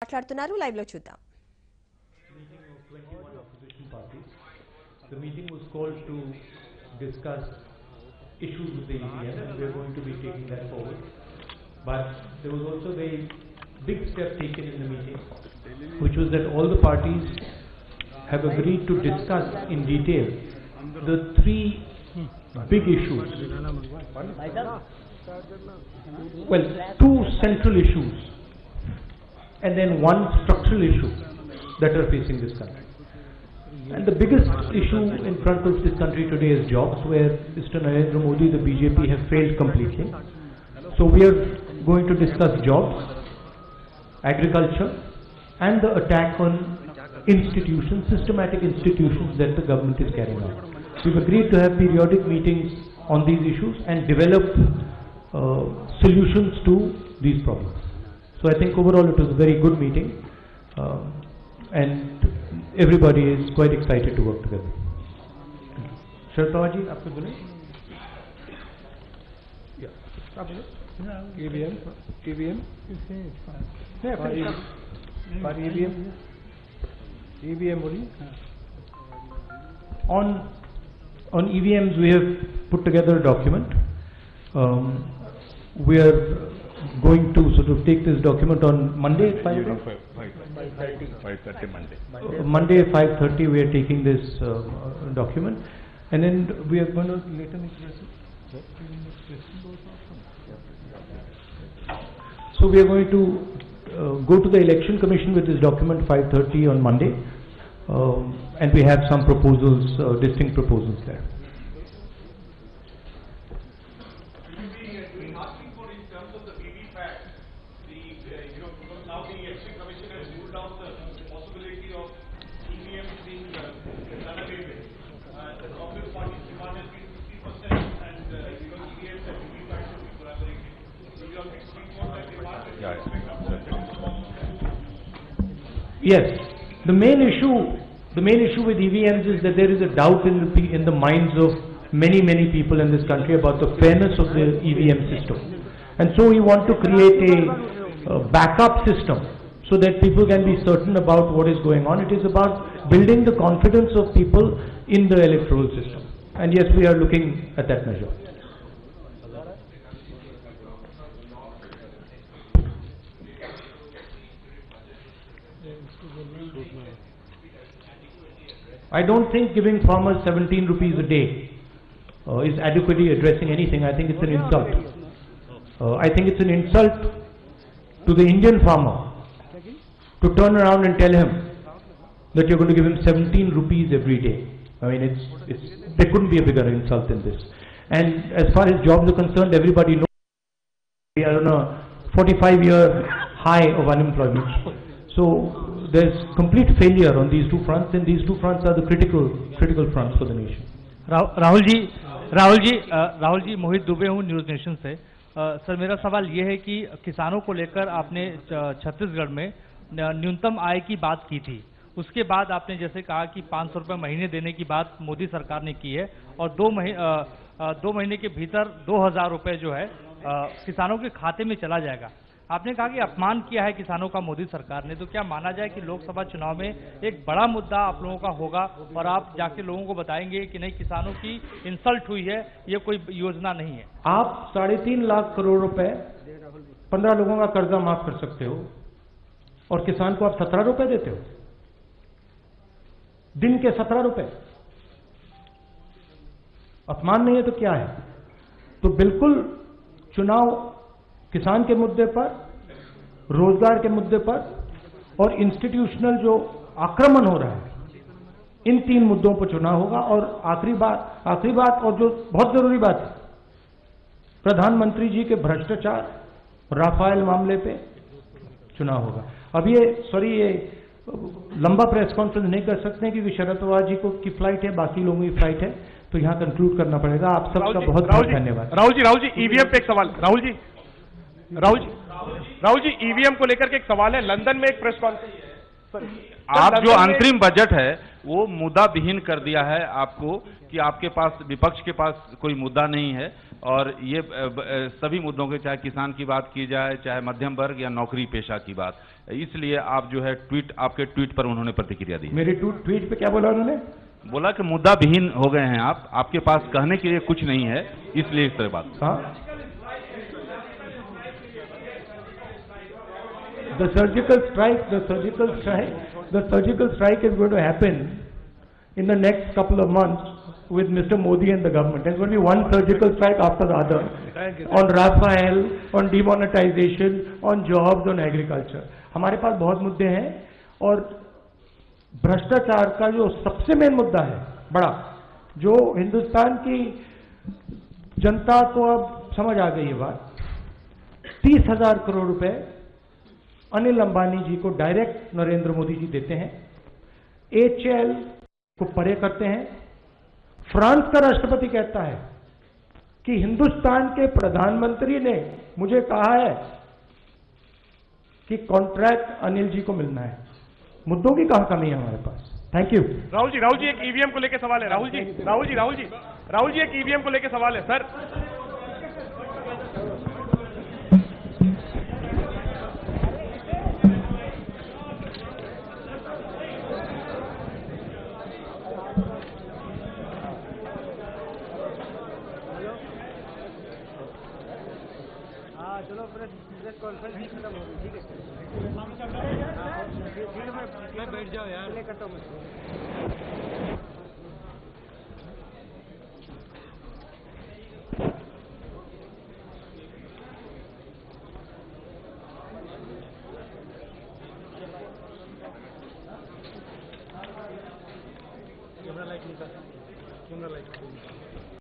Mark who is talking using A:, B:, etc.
A: మాట్లాడుతున్నారు, లైవ్ లో చూద్దాం.
B: The meeting was called to discuss issues with the EVM, and we are going to be taking that forward. But there was also a very big step taken in the meeting, which was that all the parties have agreed to discuss in detail the three big issues. Well, two central issues and then one structural issue that are facing this country. And the biggest issue in front of this country today is jobs, where Mr. Narendra Modi, the BJP, have failed completely. So we are going to discuss jobs, agriculture, and the attack on institutions, systematic institutions that the government is carrying out. We've agreed to have periodic meetings on these issues and develop solutions to these problems. So I think overall it was a very good meeting, and everybody is quite excited to work together. Sharad Pawar ji, आपको बोले? EVM बोलिए. On EVMs we have put together a document. We are going to sort of take this document on Monday at 5:30 Monday. Monday at 5:30 we are taking this document, and then we are going to later make so we are going to go to the Election Commission with this document 5:30 on Monday, and we have some proposals, distinct proposals there. Yes, the main issue with EVMs is that there is a doubt in the minds of many people in this country about the fairness of the EVM system, and so we want to create a backup system so that people can be certain about what is going on. It is about building the confidence of people in the electoral system, and yes, we are looking at that measure. I don't think giving farmers 17 rupees a day is adequately addressing anything. I think it's an insult. I think it's an insult to the Indian farmer to turn around and tell him that you're going to give him 17 rupees every day. I mean, there couldn't be a bigger insult than this. And as far as jobs are concerned, everybody knows we are on a 45-year high of unemployment. So there's complete failure on these two fronts, and these two fronts are the critical fronts for the nation.
C: Rahul ji, मोहित दुबे हूँ news nation से. Sir, मेरा सवाल ये है कि किसानों को लेकर आपने छत्तीसगढ़ में न्यूनतम आय की बात की थी. उसके बाद आपने जैसे कहा कि 500 रुपये महीने देने की बात मोदी सरकार ने की है, और 2 महीने के भीतर 2000 रुपये जो है किसानों के खाते में चला जाएगा. आपने कहा कि अपमान किया है किसानों का मोदी सरकार ने, तो क्या माना जाए कि लोकसभा चुनाव में एक बड़ा मुद्दा आप लोगों का होगा और आप जाके लोगों को बताएंगे कि नहीं, किसानों की इंसल्ट हुई है, ये कोई योजना नहीं है?
B: आप 3.5 लाख करोड़ रुपए 15 लोगों का कर्जा माफ कर सकते हो, और किसान को आप 17 रुपए देते हो, दिन के 17 रुपए. अपमान नहीं है तो क्या है? तो बिल्कुल चुनाव किसान के मुद्दे पर, रोजगार के मुद्दे पर और इंस्टीट्यूशनल जो आक्रमण हो रहा है, इन 3 मुद्दों पर चुनाव होगा. और आखिरी बात और जो बहुत जरूरी बात है, प्रधानमंत्री जी के भ्रष्टाचार, राफेल मामले पे चुनाव होगा. अब ये लंबा प्रेस कॉन्फ्रेंस नहीं कर सकते क्योंकि शरद पवार जी की फ्लाइट है, बाकी लोगों की फ्लाइट है, तो यहां कंक्लूड करना पड़ेगा. आप सबका बहुत बहुत धन्यवाद.
D: राहुल जी, ईवीएम पे एक सवाल. राहुल जी, ईवीएम को लेकर के एक सवाल है. लंदन में एक प्रेस कॉन्फ्रेंस,
E: आप जो अंतरिम बजट है वो मुद्दा विहीन कर दिया है आपको, कि आपके पास, विपक्ष के पास कोई मुद्दा नहीं है. और ये सभी मुद्दों के, चाहे किसान की बात की जाए, चाहे मध्यम वर्ग या नौकरी पेशा की बात, इसलिए आप जो है आपके ट्वीट पर उन्होंने प्रतिक्रिया दी।
B: मेरे ट्वीट पे क्या बोला उन्होंने?
E: बोला कि मुद्दा विहीन हो गए हैं आप, आपके पास कहने के लिए कुछ नहीं है, इसलिए इस तरह बात।
B: हाँ, the surgical strike is going to happen in the next couple of months with Mr. Modi and the government. There's going to be one surgical strike after the other on Rafael, on demonetization, on jobs, on agriculture. हमारे पास बहुत मुद्दे हैं और भ्रष्टाचार का जो सबसे main मुद्दा है बड़ा, जो हिंदुस्तान की जनता को अब समझ आ गई है बात, 30,000 करोड़ रुपए अनिल अंबानी जी को डायरेक्ट नरेंद्र मोदी जी देते हैं, HAL को परे करते हैं। फ्रांस का राष्ट्रपति कहता है कि हिंदुस्तान के प्रधानमंत्री ने मुझे कहा है कि कॉन्ट्रैक्ट अनिल जी को मिलना है। मुद्दों की कहां कमी है हमारे पास? Thank you.
D: राहुल जी एक ईवीएम को लेकर सवाल है। राहुल जी एक ईवीएम को लेकर सवाल है सर।
A: चलो प्रेस कॉन्फ्रेंस खत्म हो गई, ठीक है, मैं बैठ जाओ यार, ले करता हूँ कैमरा लाइट निकाल, कैमरा लाइट